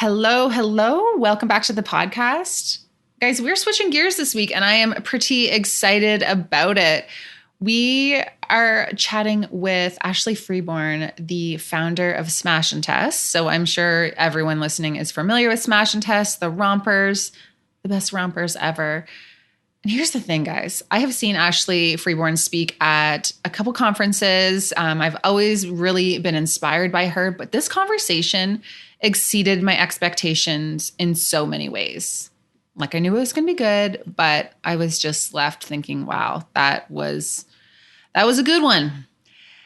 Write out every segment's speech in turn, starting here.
Hello, hello. Welcome back to the podcast. Guys, we're switching gears this week and I am pretty excited about it. We are chatting with Ashley Freeborn, the founder of Smash Tess. So I'm sure everyone listening is familiar with Smash Tess, the Rompers, the best rompers ever. And here's the thing, guys. I have seen Ashley Freeborn speak at a couple conferences. I've always really been inspired by her, but this conversation exceeded my expectations in so many ways. Like I knew it was going to be good, but I was just left thinking, wow, that was a good one.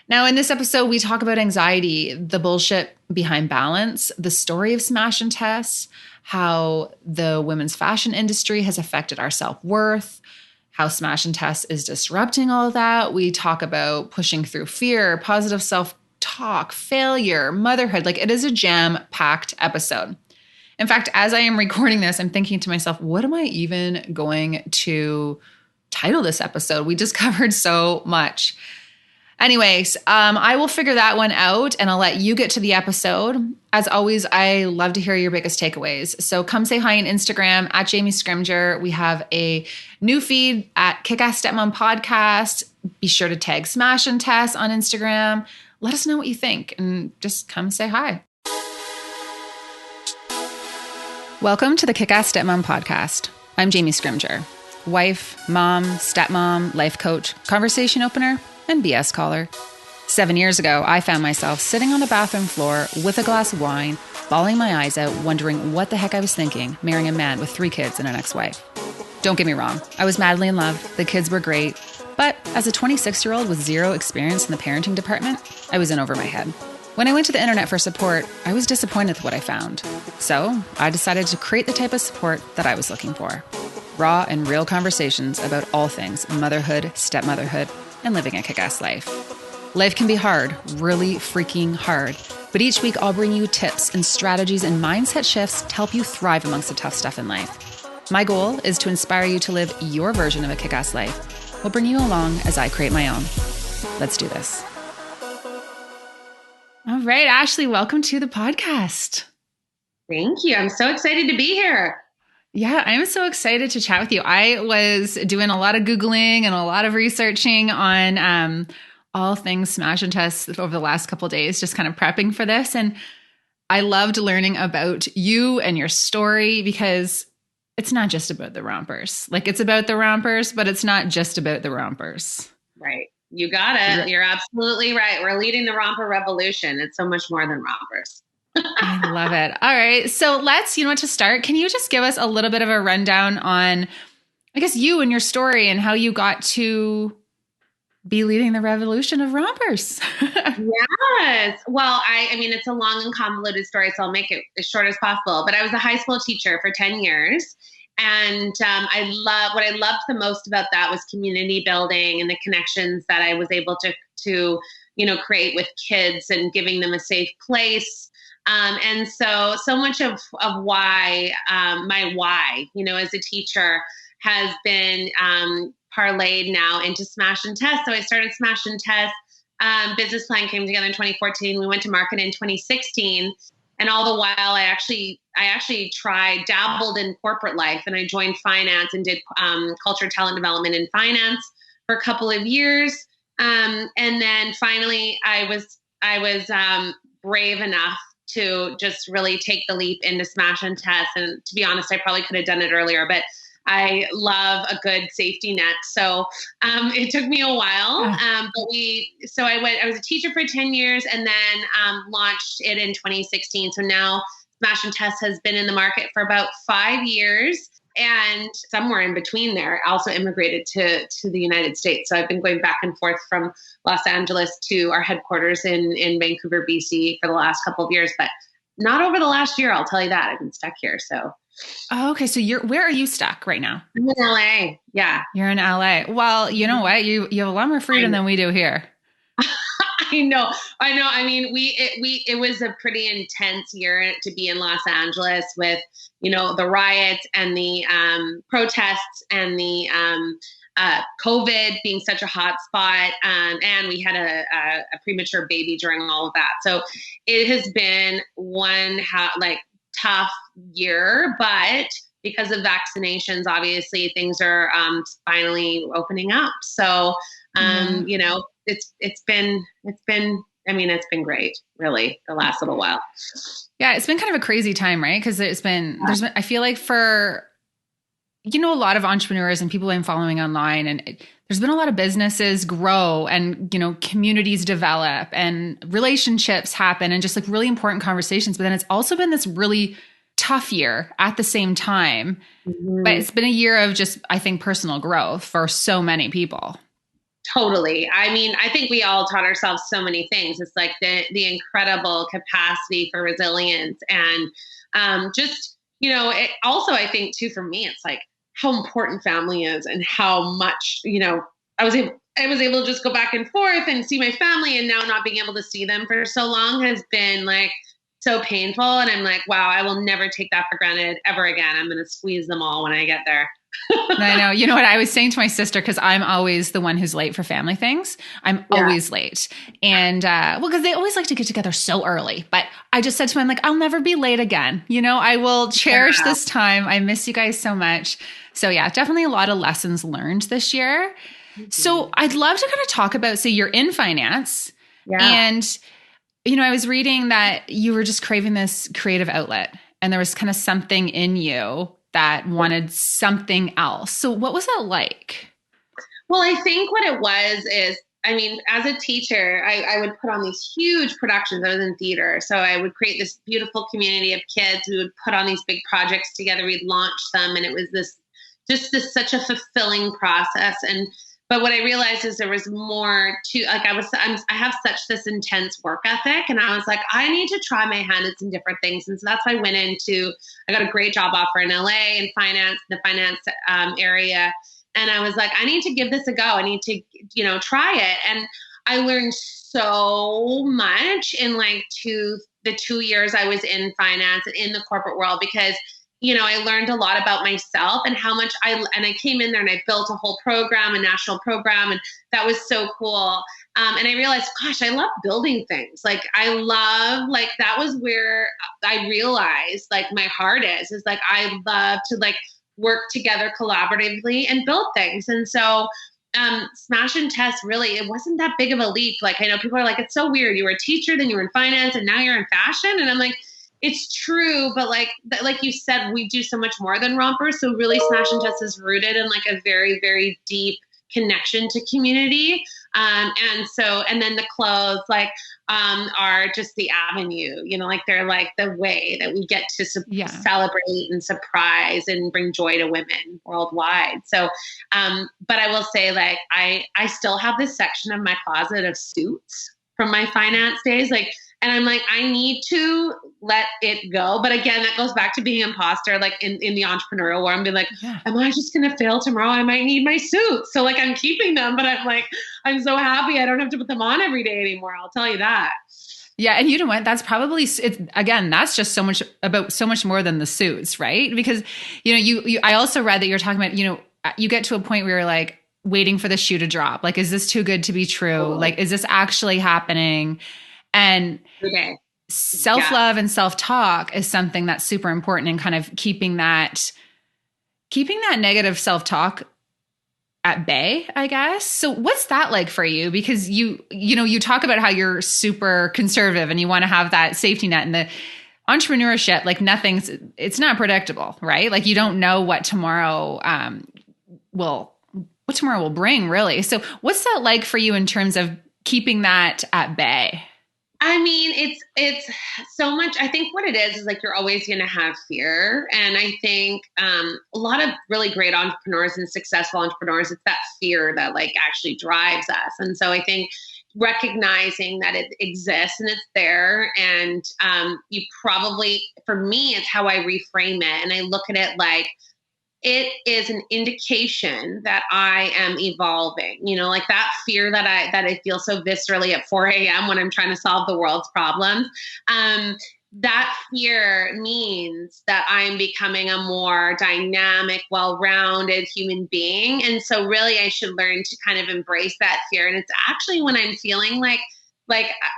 Now, in this episode, we talk about anxiety, the bullshit behind balance, the story of Smash and Tess, how the women's fashion industry has affected our self-worth, how Smash and Tess is disrupting all of that. We talk about pushing through fear, positive self-talk, failure, motherhood. Like it is a jam-packed episode. In fact, as I am recording this, I'm thinking to myself, what am I even going to title this episode? We just covered so much. Anyways, I will figure that one out and I'll let you get to the episode. As always, I love to hear your biggest takeaways. So come say hi on Instagram at Jamie Scrimger. We have a new feed at Kick-Ass Stepmom Podcast. Be sure to tag Smash and Tess on Instagram. Let us know what you think and just come say hi. Welcome to the Kick-Ass Stepmom Podcast. I'm Jamie Scrimger, wife, mom, stepmom, life coach, conversation opener, and BS caller. 7 years ago, I found myself sitting on the bathroom floor with a glass of wine, bawling my eyes out, wondering what the heck I was thinking, marrying a man with 3 kids and an ex-wife. Don't get me wrong, I was madly in love, the kids were great, but as a 26-year-old with zero experience in the parenting department, I was in over my head. When I went to the internet for support, I was disappointed with what I found. So I decided to create the type of support that I was looking for. Raw and real conversations about all things motherhood, stepmotherhood, and living a kick-ass life. Life can be hard, really freaking hard, but each week I'll bring you tips and strategies and mindset shifts to help you thrive amongst the tough stuff in life. My goal is to inspire you to live your version of a kick-ass life. We'll bring you along as I create my own. Let's do this. All right, Ashley, welcome to the podcast. Thank you. I'm so excited to be here. Yeah, I'm so excited to chat with you. I was doing a lot of Googling and a lot of researching on all things Smash and Tess over the last couple of days, just kind of prepping for this. And I loved learning about you and your story because it's not just about the Rompers. Like it's about the Rompers, but it's not just about the Rompers. Right. You got it. You're absolutely right. We're leading the romper revolution. It's so much more than rompers. I love it. All right. So let's, to start, can you just give us a little bit of a rundown on, I guess, you and your story and how you got to be leading the revolution of rompers? Yes. Well, I mean, it's a long and convoluted story, so I'll make it as short as possible. But I was a high school teacher for 10 years. And what I loved the most about that was community building and the connections that I was able to create with kids and giving them a safe place. And so much of why, my why, as a teacher has been parlayed now into Smash and Tess. So I started Smash and Tess. Business plan came together in 2014. We went to market in 2016. And all the while, I actually dabbled in corporate life, and I joined finance and did culture, talent development in finance for a couple of years. And then finally, I was brave enough to just really take the leap into Smash and Tess. And to be honest, I probably could have done it earlier, but I love a good safety net. So it took me a while, but I was a teacher for 10 years and then launched it in 2016. So now Smash and Tess has been in the market for about 5 years. And somewhere in between there, I also immigrated to the United States. So I've been going back and forth from Los Angeles to our headquarters in Vancouver, BC for the last couple of years, but not over the last year. I'll tell you that. I've been stuck here. So. Oh, okay. So where are you stuck right now? I'm in LA. Yeah. You're in LA. Well, you know what? You have a lot more freedom than we do here. I know. I mean, it was a pretty intense year to be in Los Angeles with, the riots and the protests and the COVID being such a hot spot. And we had a premature baby during all of that. So it has been one tough year, but because of vaccinations, obviously things are finally opening up. So, you know, it's been, I mean, it's been great, really, the last little while. Yeah, it's been kind of a crazy time, right? Because there's been, I feel like for, you know, a lot of entrepreneurs and people I'm following online, and there's been a lot of businesses grow and, you know, communities develop and relationships happen and just like really important conversations. But then it's also been this really tough year at the same time. Mm-hmm. But it's been a year of just, I think, personal growth for so many people. Totally. I mean, I think we all taught ourselves so many things. It's like the incredible capacity for resilience and just, you know, it also, I think too, for me, it's like how important family is and how much, you know, I was able to just go back and forth and see my family, and now not being able to see them for so long has been like so painful. And I'm like, wow, I will never take that for granted ever again. I'm going to squeeze them all when I get there. I know. You know what I was saying to my sister, because I'm always the one who's late for family things. I'm always late. And well, because they always like to get together so early. But I just said to him, like, I'll never be late again. You know, I will cherish this time. I miss you guys so much. So yeah, definitely a lot of lessons learned this year. Mm-hmm. So I'd love to kind of talk about, so you're in finance. And, you know, I was reading that you were just craving this creative outlet, and there was kind of something in you that wanted something else. So what was that like? Well, I think what it was is, I mean, as a teacher, I would put on these huge productions. I was in theater. So I would create this beautiful community of kids. We would put on these big projects together. We'd launch them. And it was such a fulfilling process. But what I realized is there was more to, like, I have such this intense work ethic, and I was like, I need to try my hand at some different things. And so that's why I got a great job offer in LA in finance, the finance area. And I was like, I need to give this a go. I need to, you know, try it. And I learned so much in like the 2 years I was in finance and in the corporate world, because you know, I learned a lot about myself and how much I came in there and I built a whole program, a national program, and that was so cool. And I realized, gosh, I love building things. Like that was where I realized like my heart is like, I love to like work together collaboratively and build things. And so Smash and Tess, really, it wasn't that big of a leap. Like, I know people are like, it's so weird. You were a teacher, then you were in finance, and now you're in fashion. And I'm like, it's true, but like you said, we do so much more than Rompers. So really, Smash and Tess is rooted in like a very, very deep connection to community. And then the clothes are just the avenue, you know, like they're like the way that we get to celebrate and surprise and bring joy to women worldwide. So, but I will say, like, I still have this section of my closet of suits from my finance days, like. And I'm like, I need to let it go. But again, that goes back to being an imposter, like in the entrepreneurial world. I'm being like, am I just going to fail tomorrow? I might need my suits. So like, I'm keeping them, but I'm like, I'm so happy I don't have to put them on every day anymore. I'll tell you that. Yeah. And you know what? That's probably, that's just so much more than the suits, right? Because, you know, I also read that you're talking about, you know, you get to a point where you're like waiting for the shoe to drop. Like, is this too good to be true? Like, is this actually happening? And self-love and self-talk is something that's super important in kind of keeping that negative self-talk at bay, I guess. So what's that like for you? Because you talk about how you're super conservative and you want to have that safety net, and the entrepreneurship, like it's not predictable, right? Like you don't know what tomorrow will bring, really. So what's that like for you in terms of keeping that at bay? I mean, it's so much. I think what it is like you're always going to have fear. And I think a lot of really great entrepreneurs and successful entrepreneurs, it's that fear that like actually drives us. And so I think recognizing that it exists and it's there, and you probably, for me, it's how I reframe it. And I look at it like, it is an indication that I am evolving, you know, like that fear that I feel so viscerally at 4 a.m. when I'm trying to solve the world's problems. That fear means that I'm becoming a more dynamic, well-rounded human being. And so really I should learn to kind of embrace that fear. And it's actually when I'm feeling like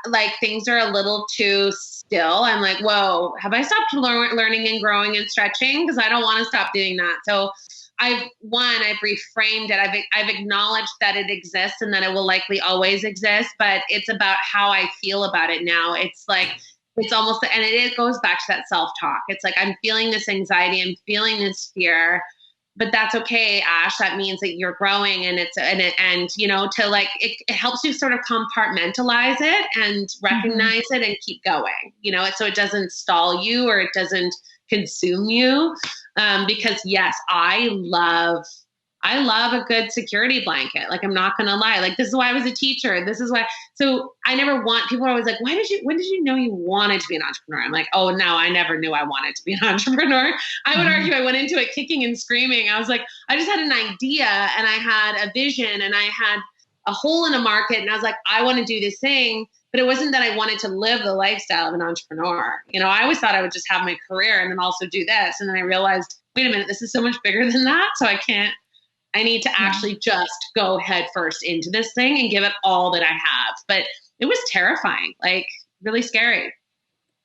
like things are a little too still. I'm like, whoa, have I stopped learning and growing and stretching? Because I don't want to stop doing that. So I've reframed it. I've acknowledged that it exists and that it will likely always exist, but it's about how I feel about it now. It's like, it's almost, and it goes back to that self-talk. It's like, I'm feeling this anxiety, I'm feeling this fear, but that's okay, Ash. That means that you're growing, and you know, to like, it helps you sort of compartmentalize it and recognize it and keep going, you know, so it doesn't stall you or it doesn't consume you. Because yes, I love a good security blanket. Like, I'm not going to lie. Like, this is why I was a teacher. This is why. So I never want, people are always like, when did you know you wanted to be an entrepreneur? I'm like, oh no, I never knew I wanted to be an entrepreneur. I would argue I went into it kicking and screaming. I was like, I just had an idea and I had a vision and I had a hole in a market. And I was like, I want to do this thing. But it wasn't that I wanted to live the lifestyle of an entrepreneur. You know, I always thought I would just have my career and then also do this. And then I realized, wait a minute, this is so much bigger than that. So I need to actually just go head first into this thing and give it all that I have. But it was terrifying, like really scary.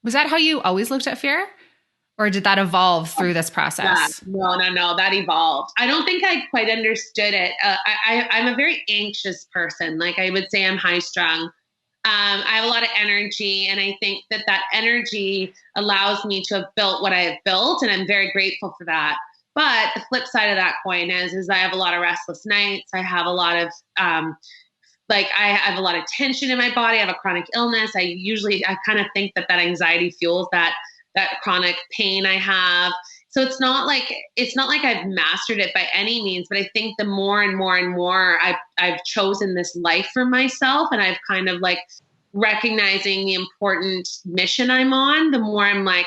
Was that how you always looked at fear? Or did that evolve through this process? Yeah. No, that evolved. I don't think I quite understood it. I'm a very anxious person. Like, I would say I'm high strung. I have a lot of energy, and I think that energy allows me to have built what I have built, and I'm very grateful for that. But the flip side of that coin is I have a lot of restless nights. I have a lot of I have a lot of tension in my body. I have a chronic illness. I kind of think that anxiety fuels that chronic pain I have. So it's not like I've mastered it by any means, but I think the more and more and more I've chosen this life for myself, and I've kind of like recognizing the important mission I'm on, the more I'm like,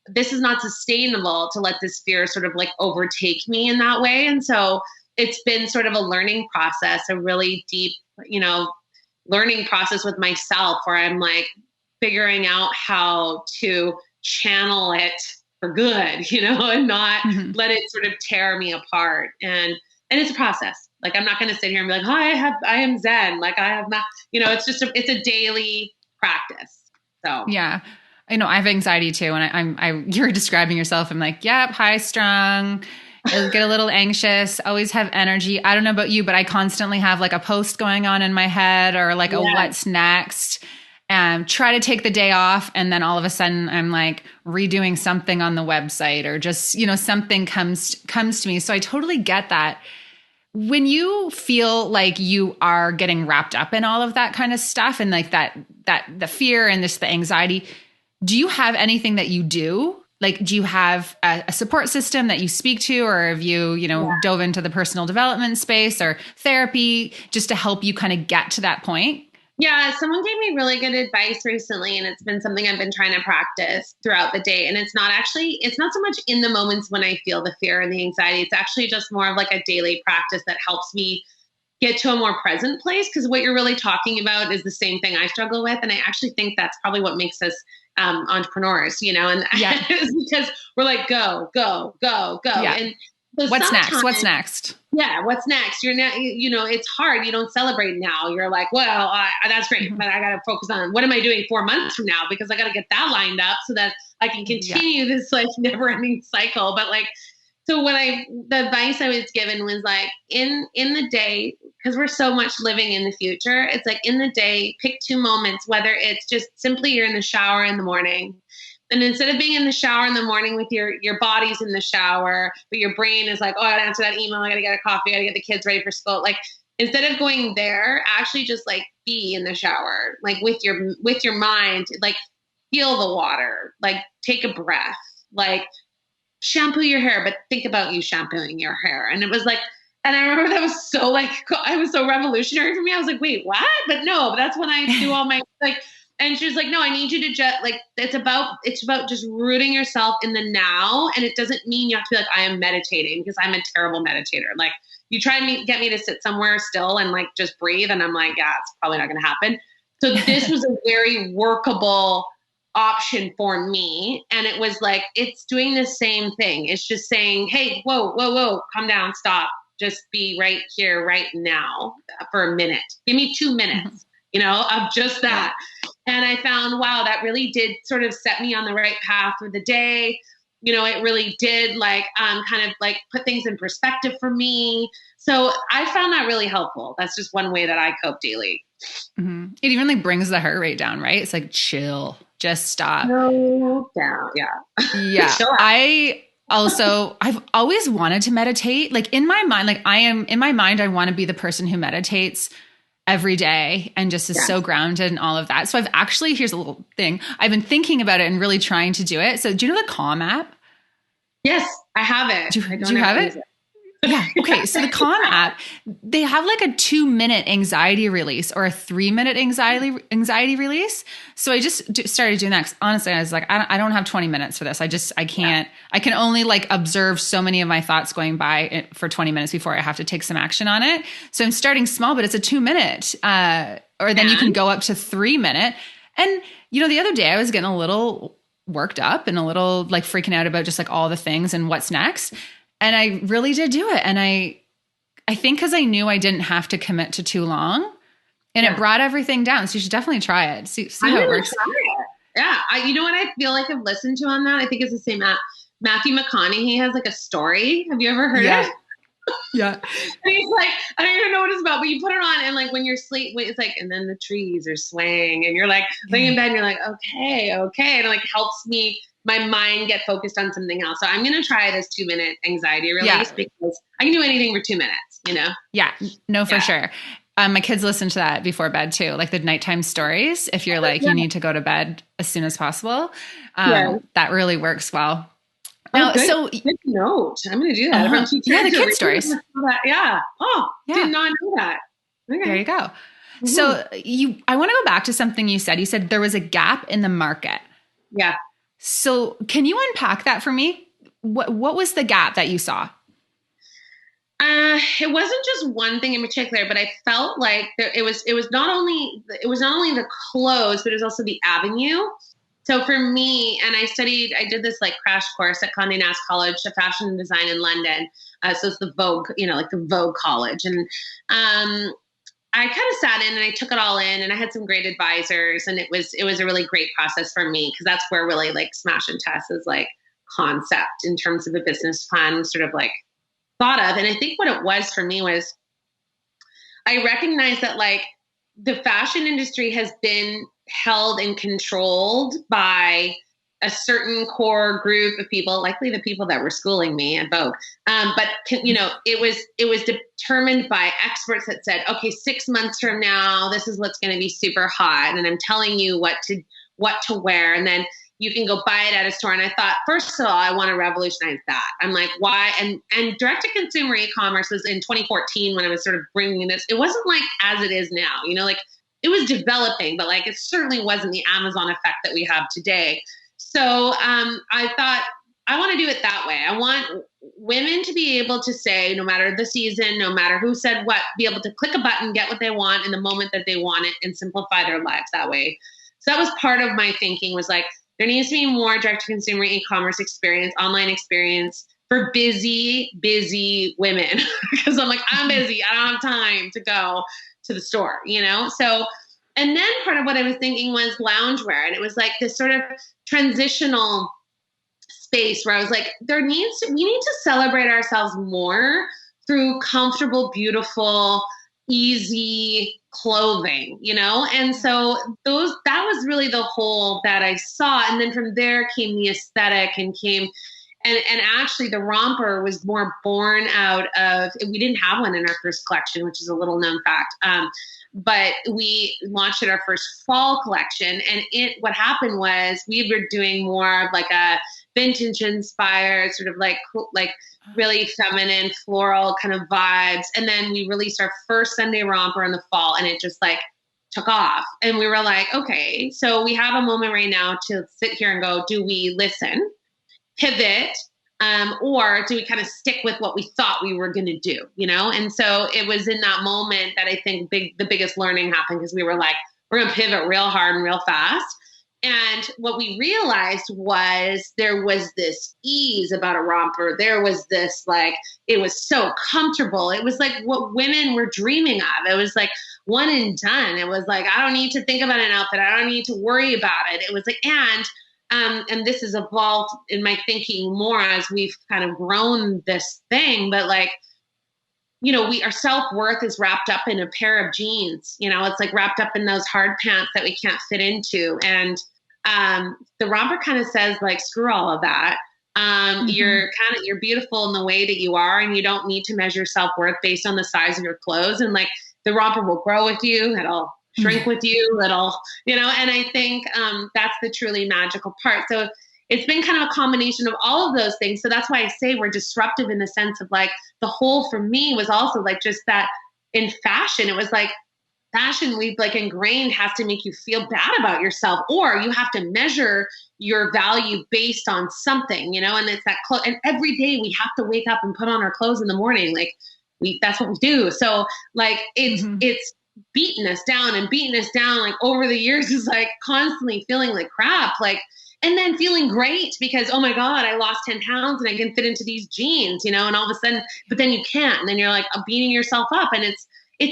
this is not sustainable to let this fear sort of like overtake me in that way. And so it's been sort of a learning process, a really deep, you know, learning process with myself, where I'm like figuring out how to channel it for good, you know, and not let it sort of tear me apart. And it's a process. Like, I'm not going to sit here and be like, oh, I am Zen. Like, I have not, you know, it's a daily practice. So, yeah. I know I have anxiety too. And you're describing yourself. I'm like, yep, high strung, I get a little anxious, always have energy. I don't know about you, but I constantly have like a post going on in my head, or like a what's next. Try to take the day off, and then all of a sudden I'm like redoing something on the website, or just, you know, something comes to me. So I totally get that. When you feel like you are getting wrapped up in all of that kind of stuff, and like that the fear and the anxiety, do you have anything that you do? Like, do you have a support system that you speak to, or have you, dove into the personal development space or therapy just to help you kind of get to that point? Yeah, someone gave me really good advice recently, and it's been something I've been trying to practice throughout the day. And it's not so much in the moments when I feel the fear and the anxiety. It's actually just more of like a daily practice that helps me get to a more present place. Because what you're really talking about is the same thing I struggle with. And I actually think that's probably what makes us entrepreneurs, and because we're like, go, go, go, go. Yeah. And so what's next? Yeah. What's next? You're now, it's hard. You don't celebrate now. You're like, well, that's great, but I got to focus on what am I doing 4 months from now? Because I got to get that lined up so that I can continue this like never ending cycle. But like, so the advice I was given was like, in the day, because we're so much living in the future, it's like in the day, pick 2 moments, whether it's just simply you're in the shower in the morning. And instead of being in the shower in the morning with your body's in the shower, but your brain is like, oh, I gotta answer that email, I gotta get a coffee, I gotta get the kids ready for school. Like, instead of going there, actually just like be in the shower, like with your mind, like feel the water, like take a breath, like shampoo your hair, but think about you shampooing your hair. And it was like, and I remember that was so like, I was so revolutionary for me. I was like, wait, what? But no, that's when I do all my like. And she was like, no, I need you to just like, it's about just rooting yourself in the now. And it doesn't mean you have to be like, I am meditating, because I'm a terrible meditator. Like, you try and get me to sit somewhere still and like just breathe. And I'm like, yeah, it's probably not going to happen. So this was a very workable option for me. And it was like, it's doing the same thing. It's just saying, hey, whoa, calm down, stop. Just be right here, right now for a minute. Give me 2 minutes. of just that. And I found, wow, that really did sort of set me on the right path for the day. It really did kind of like put things in perspective for me. So I found that really helpful. That's just one way that I cope daily. Mm-hmm. It even like brings the heart rate down, right? It's like, chill, just stop. No down. Yeah. Yeah. I've always wanted to meditate. Like in my mind, I want to be the person who meditates every day and just is so grounded and all of that. So here's a little thing. I've been thinking about it and really trying to do it. So do you know the Calm app? Yes, I have it. Do you have it? Yeah. Okay. So the Calm app, they have like a 2-minute anxiety release or a 3-minute anxiety release. So I just started doing that. 'Cause honestly, I was like, I don't have 20 minutes for this. I can't, I can only like observe so many of my thoughts going by for 20 minutes before I have to take some action on it. So I'm starting small, but it's a 2-minute, or then you can go up to 3-minute. And the other day I was getting a little worked up and a little like freaking out about just like all the things and what's next. And I really did do it. And I think because I knew I didn't have to commit to too long and it brought everything down. So you should definitely try it. See how it works. Yeah. You know what I feel like I've listened to on that? I think it's the same app. Matthew McConaughey has like a story. Have you ever heard it? Yeah. And he's like, I don't even know what it's about, but you put it on and like when you're asleep, it's like, and then the trees are swaying and you're like laying in bed and you're like, okay. And it like helps my mind get focused on something else. So I'm going to try this 2-minute anxiety release because I can do anything for 2 minutes, Yeah, no, for sure. My kids listen to that before bed too, like the nighttime stories. If you're like, you need to go to bed as soon as possible, that really works well. Now, so good note. I'm going to do that. The kid stories. Yeah. Oh, did not know that. Okay. There you go. Mm-hmm. So I want to go back to something you said. You said there was a gap in the market. Yeah. So can you unpack that for me? What was the gap that you saw? It wasn't just one thing in particular, but I felt like it was not only the clothes, but it was also the avenue. So for me, and I did this like crash course at Condé Nast College of Fashion and Design in London. So it's the Vogue, like the Vogue College. And I kind of sat in and I took it all in and I had some great advisors and it was a really great process for me because that's where really like Smash and Tess is like concept in terms of a business plan sort of like thought of. And I think what it was for me was I recognized that like the fashion industry has been held and controlled by a certain core group of people, likely the people that were schooling me at Vogue. But it was determined by experts that said, okay, 6 months from now, this is what's going to be super hot. And I'm telling you what to wear. And then you can go buy it at a store. And I thought, first of all, I want to revolutionize that. I'm like, why? And direct to consumer e-commerce was in 2014 when I was sort of bringing this. It wasn't like as it is now, like it was developing, but like it certainly wasn't the Amazon effect that we have today. So I thought, I want to do it that way. I want women to be able to say, no matter the season, no matter who said what, be able to click a button, get what they want in the moment that they want it, and simplify their lives that way. So that was part of my thinking was like, there needs to be more direct-to-consumer e-commerce experience, online experience for busy women. Because I'm like, I'm busy. I don't have time to go to the store, So, and then part of what I was thinking was loungewear. And it was like this sort of transitional space where I was like, we need to celebrate ourselves more through comfortable, beautiful, easy clothing, And so that was really the whole that I saw. And then from there came the aesthetic and actually the romper was more born out of, we didn't have one in our first collection, which is a little known fact. But we launched our first fall collection. And what happened was we were doing more of like a vintage inspired, sort of like really feminine, floral kind of vibes. And then we released our first Sunday romper in the fall and it just like took off. And we were like, okay, so we have a moment right now to sit here and go, do we listen, pivot, or do we kind of stick with what we thought we were going to do, And so it was in that moment that I think the biggest learning happened because we were like, we're going to pivot real hard and real fast. And what we realized was there was this ease about a romper. There was this, like, it was so comfortable. It was like what women were dreaming of. It was like one and done. It was like, I don't need to think about an outfit. I don't need to worry about it. It was like, and this has evolved in my thinking more as we've kind of grown this thing, but like, our self-worth is wrapped up in a pair of jeans. It's like wrapped up in those hard pants that we can't fit into. And the romper kind of says, like, screw all of that. You're beautiful in the way that you are, and you don't need to measure self-worth based on the size of your clothes. And like, the romper will grow with you. It'll shrink with you. And I think that's the truly magical part. So it's been kind of a combination of all of those things. So that's why I say we're disruptive in the sense of, like, the whole for me was also like just that in fashion, it was like fashion we've like ingrained has to make you feel bad about yourself, or you have to measure your value based on something, and it's that and every day we have to wake up and put on our clothes in the morning. Like that's what we do. So like it's beating us down like over the years, is like constantly feeling like crap, like, and then feeling great because, oh my God, I lost 10 pounds and I can fit into these jeans, and all of a sudden, but then you can't. And then you're like beating yourself up, and it's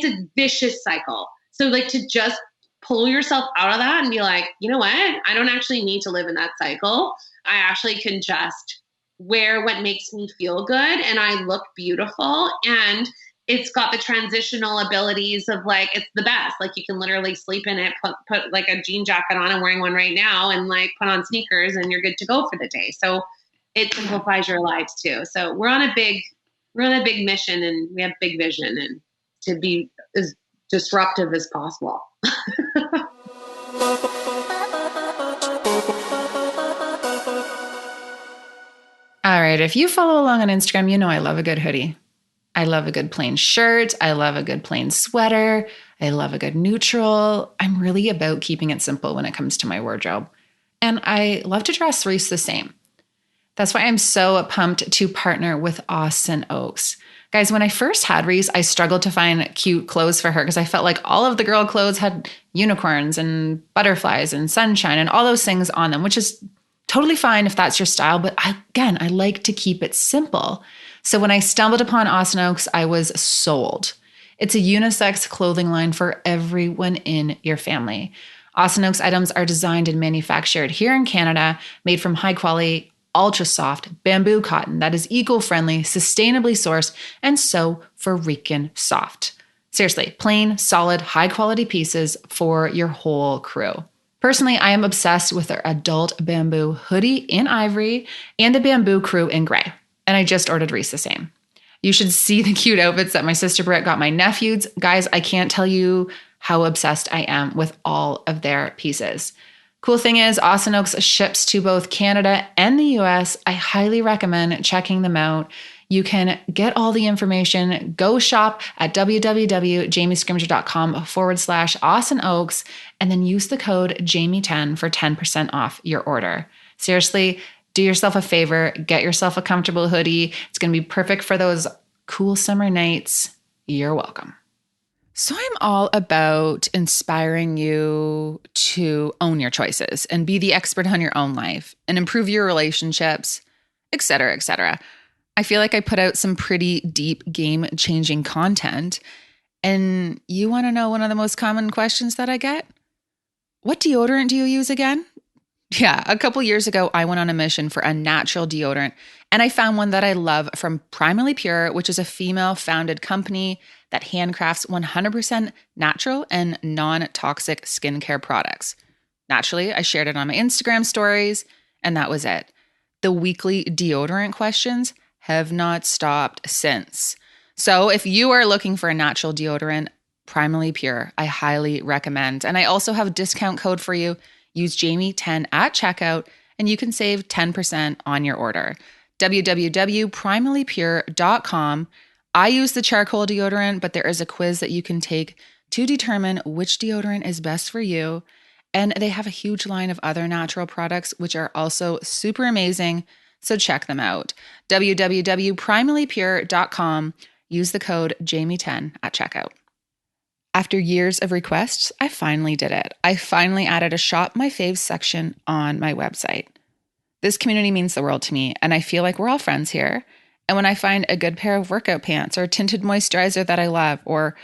a vicious cycle. So like to just pull yourself out of that and be like, you know what? I don't actually need to live in that cycle. I actually can just wear what makes me feel good, and I look beautiful. And it's got the transitional abilities of like, it's the best. Like you can literally sleep in it, put like a jean jacket on. I'm wearing one right now, and like put on sneakers, and you're good to go for the day. So it simplifies your lives too. So we're on a big mission, and we have big vision, and to be as disruptive as possible. All right. If you follow along on Instagram, I love a good hoodie. I love a good plain shirt. I love a good plain sweater. I love a good neutral. I'm really about keeping it simple when it comes to my wardrobe. And I love to dress Reese the same. That's why I'm so pumped to partner with Austin Oaks. Guys, when I first had Reese, I struggled to find cute clothes for her because I felt like all of the girl clothes had unicorns and butterflies and sunshine and all those things on them, which is totally fine if that's your style. But I like to keep it simple. So when I stumbled upon Austin Oaks, I was sold. It's a unisex clothing line for everyone in your family. Austin Oaks items are designed and manufactured here in Canada, made from high quality, ultra soft bamboo cotton that is eco-friendly, sustainably sourced, and so freaking soft. Seriously, plain, solid, high quality pieces for your whole crew. Personally, I am obsessed with their adult bamboo hoodie in ivory and the bamboo crew in gray. And I just ordered Reese the same. You should see the cute outfits that my sister Britt got my nephews. Guys, I can't tell you how obsessed I am with all of their pieces. Cool thing is, Austin Oaks ships to both Canada and the US. I highly recommend checking them out. You can get all the information. Go shop at www.jamiescrimger.com/Austin Oaks and then use the code Jamie10 for 10% off your order. Seriously, do yourself a favor, get yourself a comfortable hoodie. It's going to be perfect for those cool summer nights. You're welcome. So I'm all about inspiring you to own your choices and be the expert on your own life and improve your relationships, et cetera, et cetera. I feel like I put out some pretty deep game-changing content. And you want to know one of the most common questions that I get? What deodorant do you use again? Yeah, a couple years ago, I went on a mission for a natural deodorant, and I found one that I love from Primally Pure, which is a female-founded company that handcrafts 100% natural and non-toxic skincare products. Naturally, I shared it on my Instagram stories, and that was it. The weekly deodorant questions have not stopped since. So if you are looking for a natural deodorant, Primally Pure, I highly recommend. And I also have a discount code for you. Use Jamie10 at checkout and you can save 10% on your order. www.primallypure.com. I use the charcoal deodorant, but there is a quiz that you can take to determine which deodorant is best for you. And they have a huge line of other natural products, which are also super amazing. So check them out. www.primallypure.com. Use the code Jamie10 at checkout. After years of requests, I finally did it. I finally added a Shop My Faves section on my website. This community means the world to me, and I feel like we're all friends here. And when I find a good pair of workout pants or a tinted moisturizer that I love, or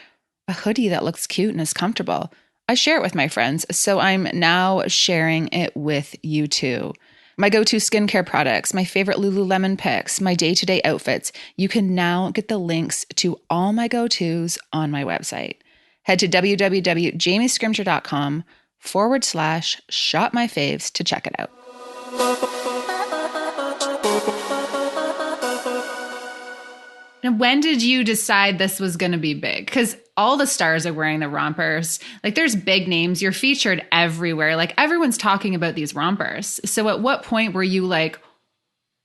a hoodie that looks cute and is comfortable, I share it with my friends. So I'm now sharing it with you too. My go-to skincare products, my favorite Lululemon picks, my day-to-day outfits. You can now get the links to all my go-tos on my website. Head to www.jamiescrimger.com/shopmyfaves to check it out. Now, when did you decide this was going to be big? Because all the stars are wearing the rompers. Like, there's big names. You're featured everywhere. Like, everyone's talking about these rompers. So at what point were you like,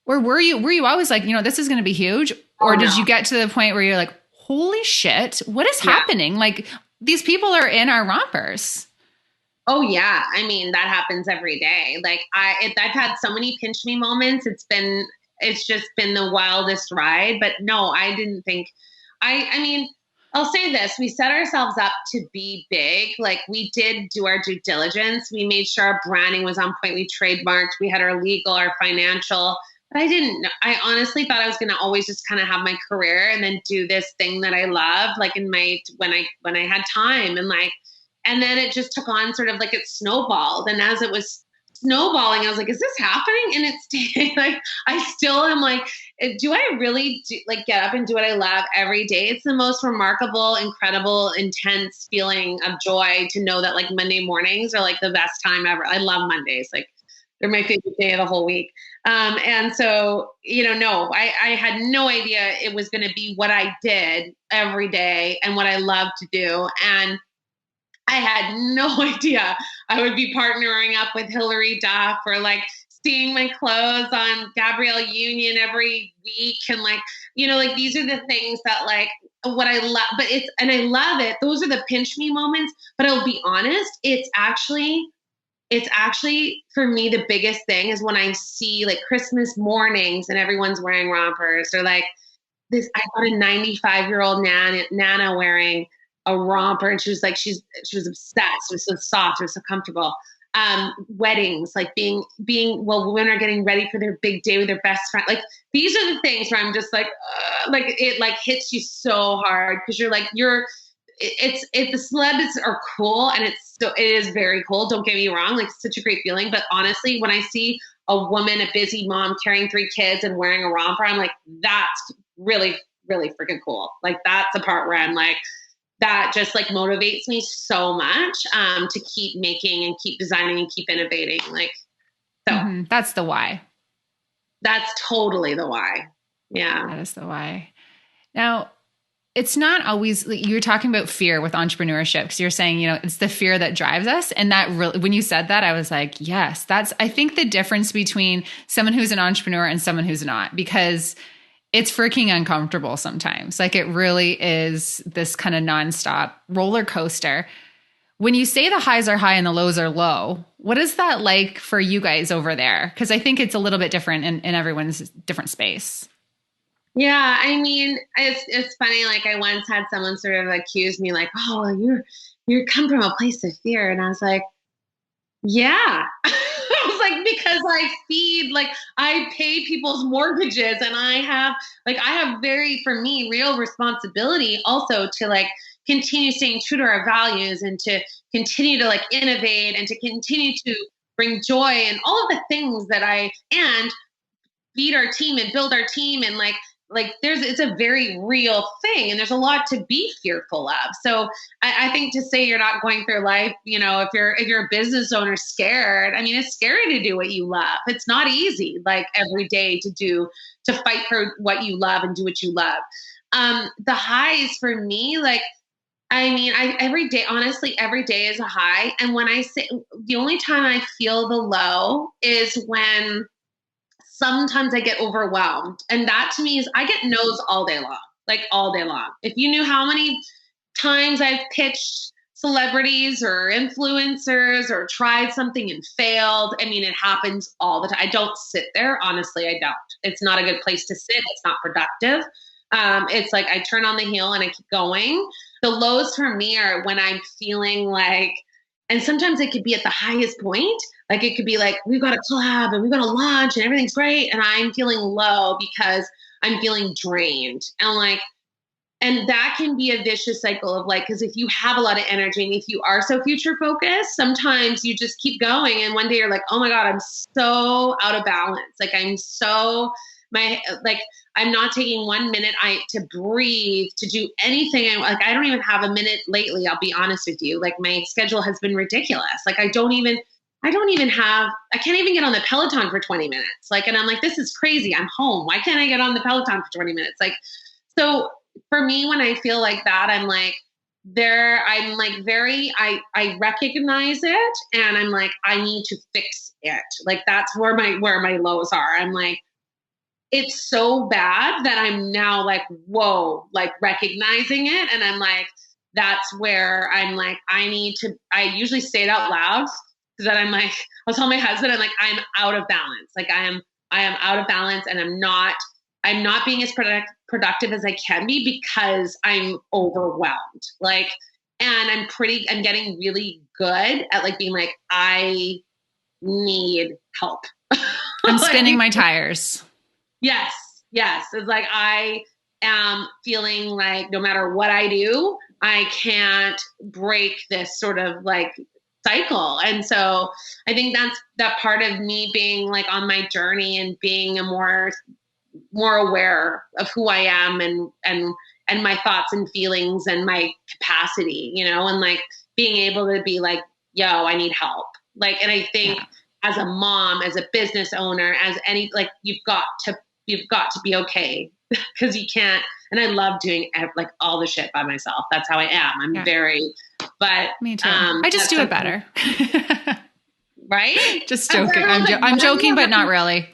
or were you always like, this is going to be huge? Or did you get to the point where you're like, holy shit, what is happening? Like, these people are in our rompers. Oh yeah. I mean, that happens every day. Like I've had so many pinch me moments. It's just been the wildest ride, but no, I didn't think, I mean, I'll say this, we set ourselves up to be big. Like we did do our due diligence. We made sure our branding was on point. We trademarked, we had our legal, our financial, but I honestly thought I was going to always just kind of have my career and then do this thing that I love, like when I had time and then it just took on sort of like it snowballed. And as it was snowballing, I was like, is this happening? And it's like, I still am like, do I really get up and do what I love every day? It's the most remarkable, incredible, intense feeling of joy to know that like Monday mornings are like the best time ever. I love Mondays. Like they're my favorite day of the whole week. And so, no, I had no idea it was going to be what I did every day and what I love to do. And I had no idea I would be partnering up with Hilary Duff or like seeing my clothes on Gabrielle Union every week. And like, these are the things that like what I love, and I love it. Those are the pinch me moments, but I'll be honest, it's actually for me, the biggest thing is when I see like Christmas mornings and everyone's wearing rompers or like this, I got a 95-year-old Nana wearing a romper and she was obsessed. It was so soft. It was so comfortable. Weddings, like being, women are getting ready for their big day with their best friend. Like these are the things where I'm just like it like hits you so hard. Cause you're like, it's the celebs are cool. And it is very cool. Don't get me wrong. Like it's such a great feeling. But honestly, when I see a woman, a busy mom carrying 3 kids and wearing a romper, I'm like, that's really, really freaking cool. Like that's the part where I'm like, that just like motivates me so much to keep making and keep designing and keep innovating. Like, so that's the why. That's totally the why. Yeah. That is the why. Now, it's not always, like, you're talking about fear with entrepreneurship because you're saying, it's the fear that drives us. And that really, when you said that, I was like, yes, that's, I think the difference between someone who's an entrepreneur and someone who's not, because it's freaking uncomfortable sometimes. Like it really is this kind of nonstop roller coaster. When you say the highs are high and the lows are low, what is that like for you guys over there? Because I think it's a little bit different in everyone's different space. Yeah, I mean, it's funny. Like I once had someone sort of accuse me, like, "Oh, you come from a place of fear," and I was like, "Yeah." I was like, because I pay people's mortgages, and I have very, for me, real responsibility also to like continue staying true to our values and to continue to like innovate and to continue to bring joy and all of the things and feed our team and build our team and it's a very real thing and there's a lot to be fearful of. So I think to say you're not going through life, if you're a business owner scared, I mean, it's scary to do what you love. It's not easy, like every day to fight for what you love and do what you love. The highs for me, like, I mean, every day, honestly, every day is a high. And when I say the only time I feel the low is when sometimes I get overwhelmed. And that to me is I get no's all day long, like all day long. If you knew how many times I've pitched celebrities or influencers or tried something and failed, I mean, it happens all the time. I don't sit there. Honestly, I don't. It's not a good place to sit. It's not productive. It's like I turn on the heel and I keep going. The lows for me are when I'm feeling like, and sometimes it could be at the highest point. Like it could be like, we've got a collab and we've got a launch and everything's great. And I'm feeling low because I'm feeling drained. And like, and that can be a vicious cycle of like, because if you have a lot of energy and if you are so future focused, sometimes you just keep going. And one day you're like, oh my God, I'm so out of balance. Like I'm not taking 1 minute to breathe, to do anything. Like, I don't even have a minute lately. I'll be honest with you. Like my schedule has been ridiculous. Like I can't even get on the Peloton for 20 minutes. Like, and I'm like, this is crazy. I'm home. Why can't I get on the Peloton for 20 minutes? Like, so for me, when I feel like that, I recognize it and I'm like, I need to fix it. Like, that's where my lows are. I'm like, it's so bad that I'm now like, whoa, like recognizing it. And I'm like, that's where I'm like, I usually say it out loud because then I'm like, I'll tell my husband, I'm like, I'm out of balance. Like I am out of balance and I'm not being as productive as I can be because I'm overwhelmed. Like, and I'm getting really good at like being like, I need help. I'm spinning my tires. Yes. It's like, I am feeling like no matter what I do, I can't break this sort of like cycle. And so I think that's that part of me being like on my journey and being a more aware of who I am and my thoughts and feelings and my capacity, and like being able to be like, yo, I need help. Like, and I think as a mom, as a business owner, as any, like, you've got to be okay because you can't. And I love doing like all the shit by myself. That's how I am. I'm but me too. I just do it better. Right? Just joking. I'm joking, but not really.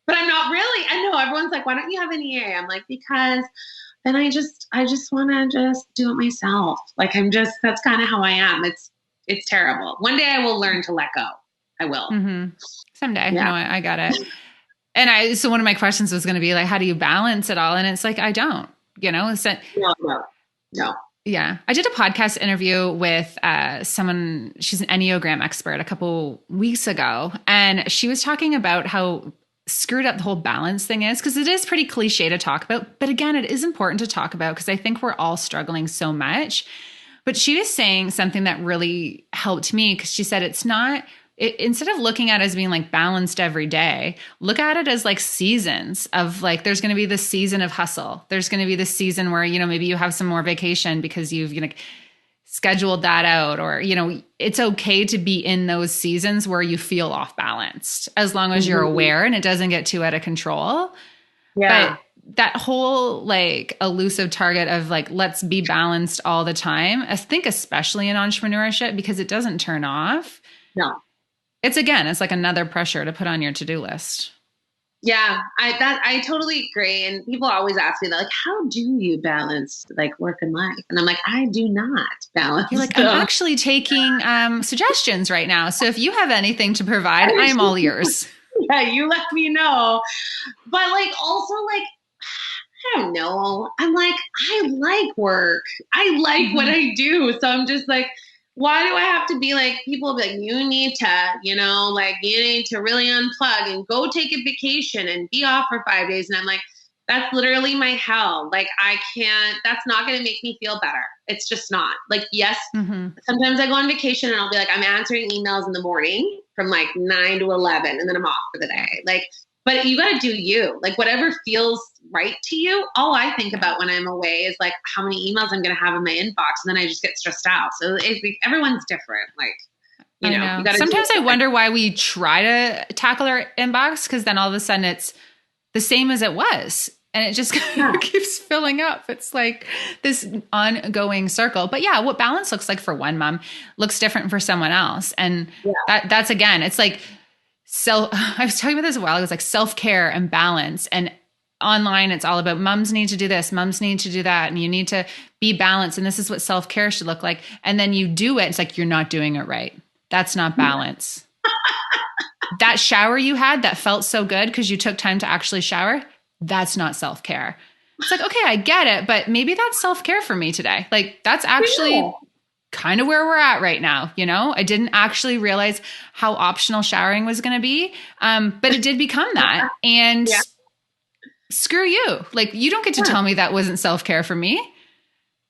But I'm not really. I know everyone's like, why don't you have an EA? I'm like, because then I just want to just do it myself. Like that's kind of how I am. It's terrible. One day I will learn to let go. I will. Mm-hmm. Someday. Yeah. No, I got it. And so one of my questions was going to be like, how do you balance it all? And it's like, I don't, So, no. Yeah. I did a podcast interview with someone, she's an Enneagram expert a couple weeks ago. And she was talking about how screwed up the whole balance thing is, because it is pretty cliche to talk about. But again, it is important to talk about because I think we're all struggling so much. But she was saying something that really helped me because she said instead of looking at it as being like balanced every day, look at it as like seasons of like, there's going to be this season of hustle. There's going to be this season where, maybe you have some more vacation because you've, scheduled that out, or, it's okay to be in those seasons where you feel off balanced as long as you're aware and it doesn't get too out of control. Yeah. But that whole like elusive target of like, let's be balanced all the time. I think especially in entrepreneurship, because it doesn't turn off. No. It's like another pressure to put on your to-do list. Yeah, I totally agree. And people always ask me, like, how do you balance like work and life? And I'm like, I do not balance. You're like, I'm actually taking suggestions right now. So if you have anything to provide, I am all ears. Yeah, you let me know. But like, also like, I don't know. I'm like, I like work. I like what I do. So I'm just like, why do I have to be like, people will be like, you need to really unplug and go take a vacation and be off for 5 days. And I'm like, that's literally my hell. Like, I can't, that's not going to make me feel better. It's just not. Like, yes, sometimes I go on vacation and I'll be like, I'm answering emails in the morning from like 9 to 11 and then I'm off for the day. Like, but you got to do you. Like, whatever feels right to you. All I think about when I'm away is like how many emails I'm going to have in my inbox, and then I just get stressed out. So everyone's different. Like, you know. Sometimes I wonder why we try to tackle our inbox, because then all of a sudden it's the same as it was, and it just keeps filling up. It's like this ongoing circle. But yeah, what balance looks like for one mom looks different for someone else, and that's again, it's like. I was talking about this a while ago. It's like self-care and balance, and online it's all about moms need to do this, moms need to do that, and you need to be balanced, and this is what self-care should look like. And then you do it, it's like you're not doing it right. That's not balance. That shower you had that felt so good because you took time to actually shower, that's not self-care. it's like, okay, I get it, but maybe that's self-care for me today. Like that's actually kind of where we're at right now. I didn't actually realize how optional showering was going to be. But it did become that. And Yeah. screw you. Like you don't get to tell me that wasn't self-care for me.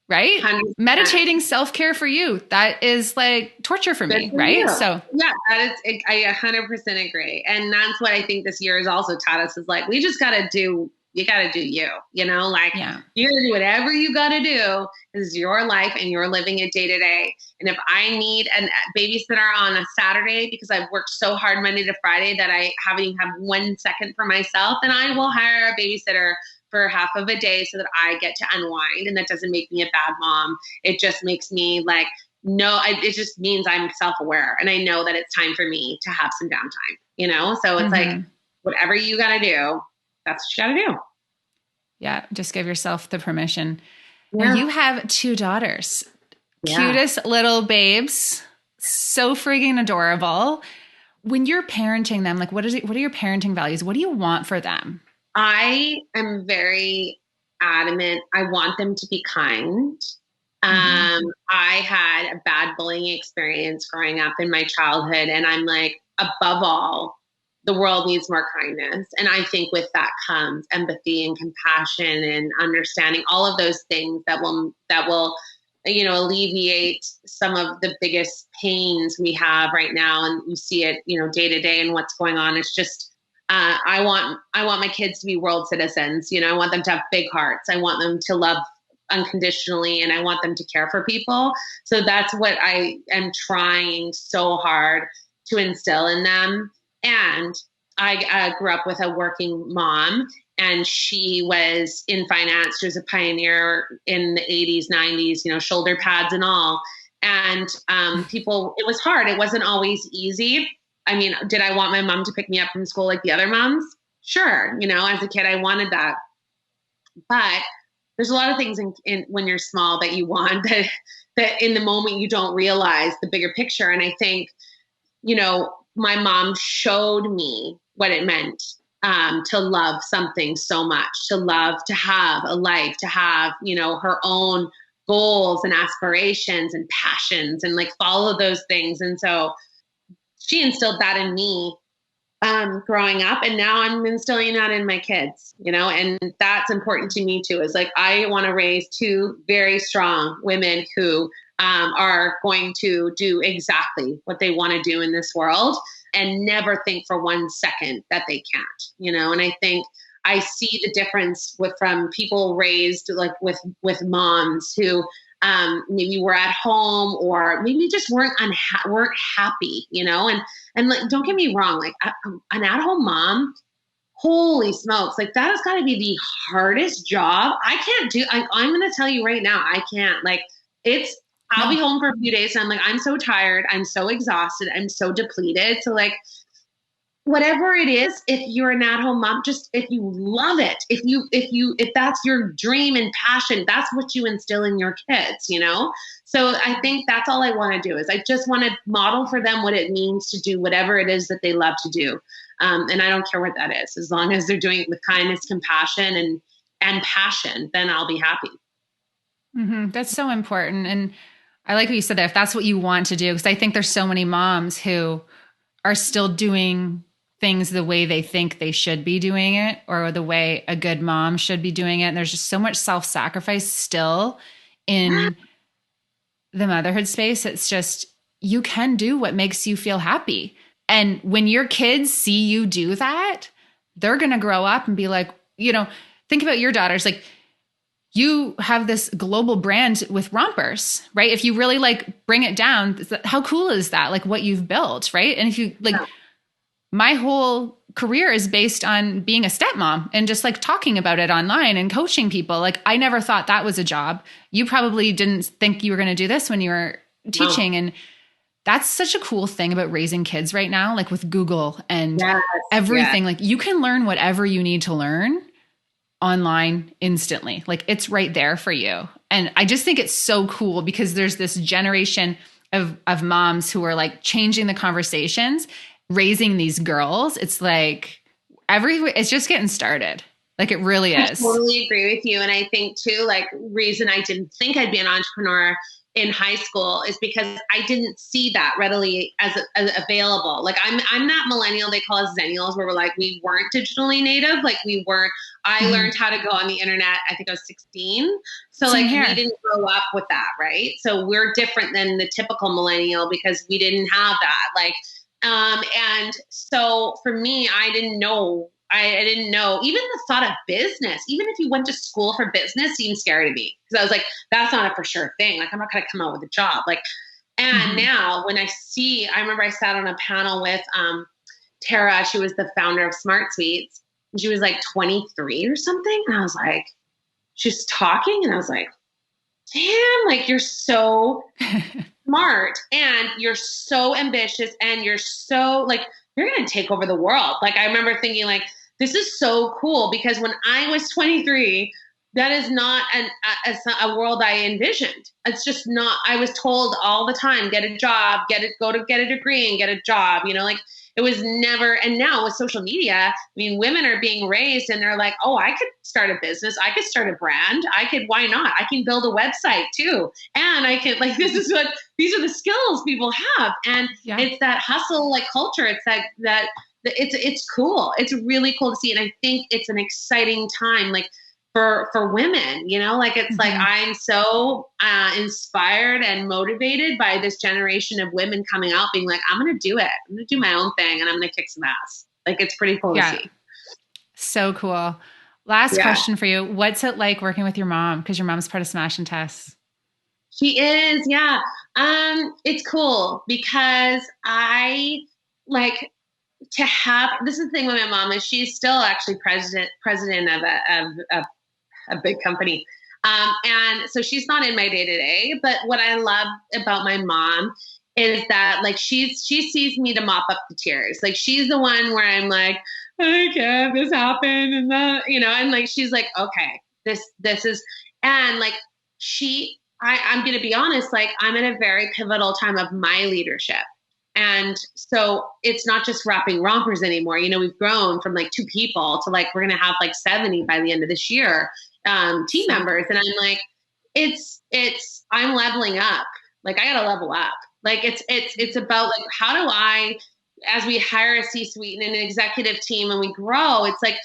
Right? 100%. Meditating self-care for you. That is like torture for me. For right? you. So yeah, I 100% agree. And that's what I think this year has also taught us is like, we just got to do, you got to do you, like you're going to do whatever you got to do. This is your life and you're living it day to day. And if I need a babysitter on a Saturday because I've worked so hard Monday to Friday that I haven't even have 1 second for myself, then I will hire a babysitter for half of a day so that I get to unwind. And that doesn't make me a bad mom. It just makes me like, it just means I'm self-aware and I know that it's time for me to have some downtime, So it's like, whatever you got to do, that's what you got to do. Yeah. Just give yourself the permission. Yeah. And you have 2 daughters, cutest little babes, so freaking adorable. When you're parenting them, like what are your parenting values? What do you want for them? I am very adamant. I want them to be kind. I had a bad bullying experience growing up in my childhood. And I'm like, above all, the world needs more kindness. And I think with that comes empathy and compassion and understanding, all of those things that will, alleviate some of the biggest pains we have right now. And you see it, day to day and what's going on. It's just, I want my kids to be world citizens. I want them to have big hearts. I want them to love unconditionally and I want them to care for people. So that's what I am trying so hard to instill in them. And I grew up with a working mom and she was in finance. She was a pioneer in the 80s, 90s, shoulder pads and all. And it was hard. It wasn't always easy. I mean, did I want my mom to pick me up from school like the other moms? Sure. As a kid, I wanted that. But there's a lot of things in when you're small that you want that in the moment you don't realize the bigger picture. And I think, my mom showed me what it meant to love something so much, to love, to have a life, to have, her own goals and aspirations and passions and like follow those things. And so she instilled that in me growing up. And now I'm instilling that in my kids, and that's important to me too, is like, I want to raise 2 very strong women who are going to do exactly what they want to do in this world and never think for 1 second that they can't, and I think I see the difference from people raised like with moms who maybe were at home or maybe just weren't happy, and like, don't get me wrong, like an at-home mom, holy smokes, like that has got to be the hardest job. I can't do, I'm going to tell you right now, I can't, like I'll be home for a few days and I'm like, I'm so tired. I'm so exhausted. I'm so depleted. So like, whatever it is, if you're an at-home mom, just if you love it, if that's your dream and passion, that's what you instill in your kids, So I think that's all I want to do is I just want to model for them what it means to do whatever it is that they love to do. And I don't care what that is, as long as they're doing it with kindness, compassion, and passion, then I'll be happy. Mm-hmm. That's so important. And I like what you said there, if that's what you want to do, because I think there's so many moms who are still doing things the way they think they should be doing it or the way a good mom should be doing it. And there's just so much self-sacrifice still in the motherhood space. It's just, you can do what makes you feel happy. And when your kids see you do that, they're going to grow up and be like, think about your daughters. Like, you have this global brand with Rompers, right? If you really like bring it down, how cool is that? Like what you've built, right? And if you like, my whole career is based on being a stepmom and just like talking about it online and coaching people. Like I never thought that was a job. You probably didn't think you were going to do this when you were teaching. And that's such a cool thing about raising kids right now, like with Google and everything. Like you can learn whatever you need to learn online instantly. Like it's right there for you. And I just think it's so cool because there's this generation of moms who are like changing the conversations, raising these girls. It's like it's just getting started. Like it really I is. totally agree with you. And I think too, like reason I didn't think I'd be an entrepreneur in high school is because I didn't see that readily as available. Like I'm that millennial, they call us zennials, where we're like, we weren't digitally native. Like we weren't, I learned how to go on the internet. I think I was 16. So Same like here. we didn't grow up with that. Right. So we're different than the typical millennial because we didn't have that. Like, and so for me, I didn't know, even the thought of business, even if you went to school for business seemed scary to me. Cause I was like, that's not a for sure thing. Like, I'm not going to come out with a job. Like, and now when I remember I sat on a panel with, Tara, she was the founder of Smart Suites. And she was like 23 or something. And I was like, she's talking. And I was like, damn, like you're so smart and you're so ambitious and you're so like, you're going to take over the world. Like, I remember thinking like, this is so cool because when I was 23, that is not a world I envisioned. It's just not, I was told all the time, get a job, go to get a degree and get a job, like it was never. And now with social media, I mean, women are being raised and they're like, oh, I could start a business. I could start a brand. Why not? I can build a website too. And I can these are the skills people have. And it's that hustle like culture. It's that it's cool. It's really cool to see. And I think it's an exciting time, like for women, like it's like, I'm so inspired and motivated by this generation of women coming out being like, I'm going to do it. I'm going to do my own thing and I'm going to kick some ass. Like, it's pretty cool to see. So cool. Last question for you. What's it like working with your mom? Because your mom's part of Smash and Tess. She is. Yeah. It's cool because I like to have, this is the thing with my mom is she's still actually president of a big company. And so she's not in my day to day, but what I love about my mom is that like, she sees me to mop up the tears. Like she's the one where I'm like, I can't, this happened. And that, and like, she's like, okay, this is, and like, I'm going to be honest, like I'm in a very pivotal time of my leadership. And so it's not just wrapping Rompers anymore. We've grown from like 2 people to like, we're going to have like 70 by the end of this year, team members. And I'm like, I'm leveling up. Like I got to level up. Like it's about like, how do I, as we hire a C-suite and an executive team and we grow, it's like,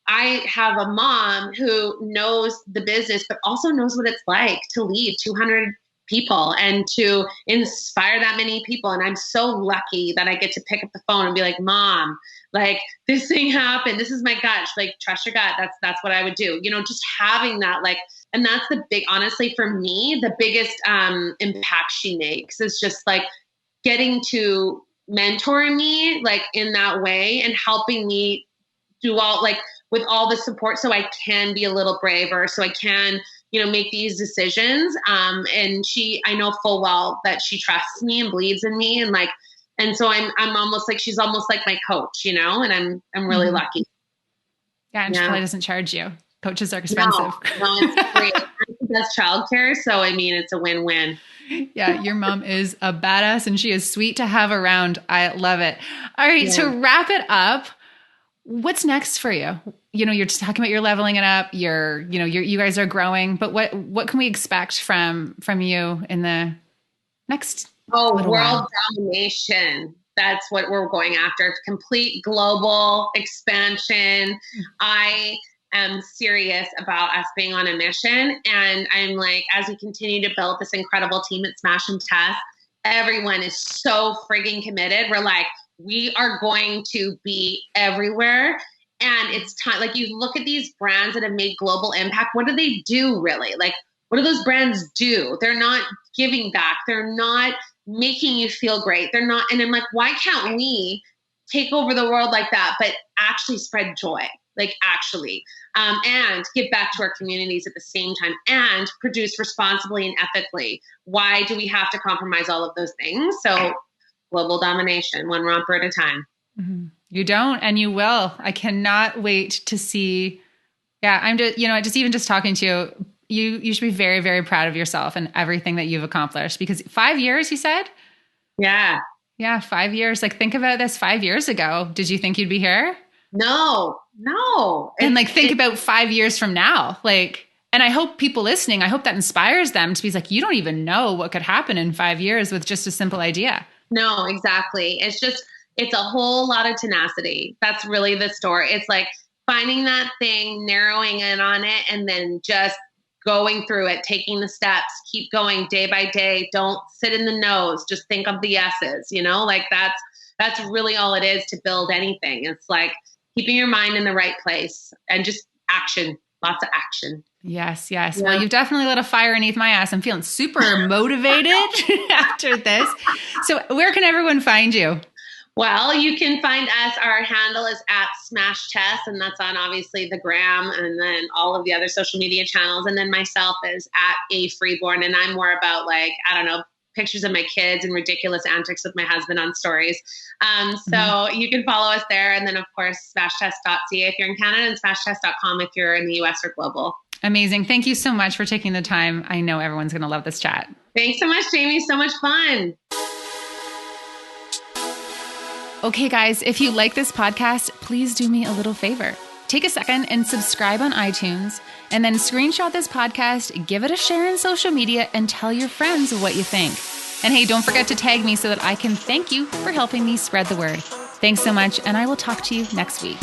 I have a mom who knows the business, but also knows what it's like to lead 200 people and to inspire that many people. And I'm so lucky that I get to pick up the phone and be like, Mom, like this thing happened. This is my gut. She's like, trust your gut. That's what I would do. Just having that, like, and that's the big, honestly, for me, the biggest impact she makes is just like getting to mentor me like in that way and helping me do all like with all the support so I can be a little braver, so I can, make these decisions. And I know full well that she trusts me and believes in me. And like, and so I'm almost like, she's almost like my coach, and I'm really lucky. Yeah. And she probably doesn't charge you. Coaches are expensive. No, it's free. That's childcare. So, I mean, it's a win-win. Yeah. Your mom is a badass and she is sweet to have around. I love it. All right. Yeah. To wrap it up, what's next for you? You're just talking about you're leveling it up. You guys are growing, but what can we expect from you in the next? World domination. That's what we're going after. Complete global expansion. I am serious about us being on a mission. And I'm like, as we continue to build this incredible team at Smash and Tess, everyone is so frigging committed. We're like, we are going to be everywhere. And it's time, like you look at these brands that have made global impact. What do they do really? Like, what do those brands do? They're not giving back. They're not making you feel great. They're not. And I'm like, why can't we take over the world like that, but actually spread joy, like actually, and give back to our communities at the same time and produce responsibly and ethically? Why do we have to compromise all of those things? So global domination, one romper at a time. Mm-hmm. You don't, and you will. I cannot wait to see. Yeah, I'm just, even just talking to you, you should be very, very proud of yourself and everything that you've accomplished, because 5 years, you said? Yeah. 5 years. Like, think about this 5 years ago. Did you think you'd be here? No. No. And like, think about 5 years from now. Like, and I hope people listening, I hope that inspires them to be like, you don't even know what could happen in 5 years with just a simple idea. No, exactly. It's a whole lot of tenacity. That's really the story. It's like finding that thing, narrowing in on it, and then just going through it, taking the steps, keep going day by day. Don't sit in the no's, just think of the yeses, like that's really all it is to build anything. It's like keeping your mind in the right place and just action, lots of action. Yes. Yeah. Well, you've definitely lit a fire underneath my ass. I'm feeling super motivated after this. So where can everyone find you? Well, you can find us. Our handle is at Smash Tess, and that's on obviously the gram and then all of the other social media channels. And then myself is at A Freeborn, and I'm more about pictures of my kids and ridiculous antics with my husband on stories. So you can follow us there. And then of course, smashtest.ca if you're in Canada and smashtest.com if you're in the US or global. Amazing. Thank you so much for taking the time. I know everyone's going to love this chat. Thanks so much, Jamie. So much fun. Okay, guys, if you like this podcast, please do me a little favor. Take a second and subscribe on iTunes, and then screenshot this podcast, give it a share in social media, and tell your friends what you think. And hey, don't forget to tag me so that I can thank you for helping me spread the word. Thanks so much, and I will talk to you next week.